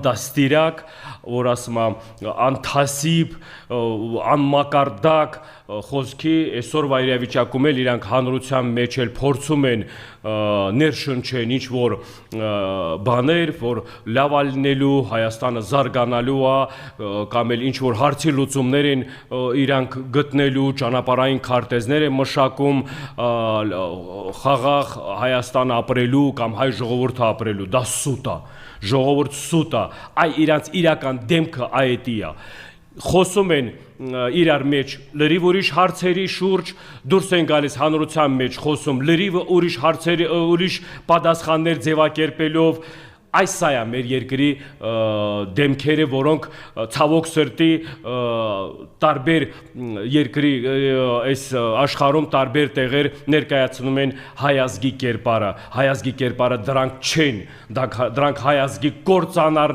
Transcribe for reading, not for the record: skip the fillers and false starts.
դաստիրակ, որ ասում անթասիբ, անմակարդակ խոսքի այսօրվա իրավիճակում էլ իրանք հանրության մեջ էլ փորձում են ներշնչեն ինչ որ բաներ, որ լավ լինելու, Հայաստանը զարգանալու է, կամ էլ ինչ որ հարցի լուծումներ են իրանք գտնելու, ճանապարհային քարտեզներ են մշակում, խաղաղ Հայաստան ապրելու կամ հայ ժողովուրդը ապրելու, դա սուտ է, ժողովուրդ սուտ է, այ իրանց իրական դեմքը այդի է, խոսում են իրար մեջ լրիվ ուրիշ հարցերի շուրջ, դուրս են գալիս հանրության մեջ խոսում լրիվ ուրիշ հարցերի, ուրիշ պատասխաններ ձևակերպելով, այս սա է մեր երկրի դեմքերը, որոնք ցավոք սրտի տարբեր երկրի այս աշխարհում տարբեր տեղեր ներկայացնում են հայազգի կերպարը դրանք չեն, դրանք հայազգի կործանարներ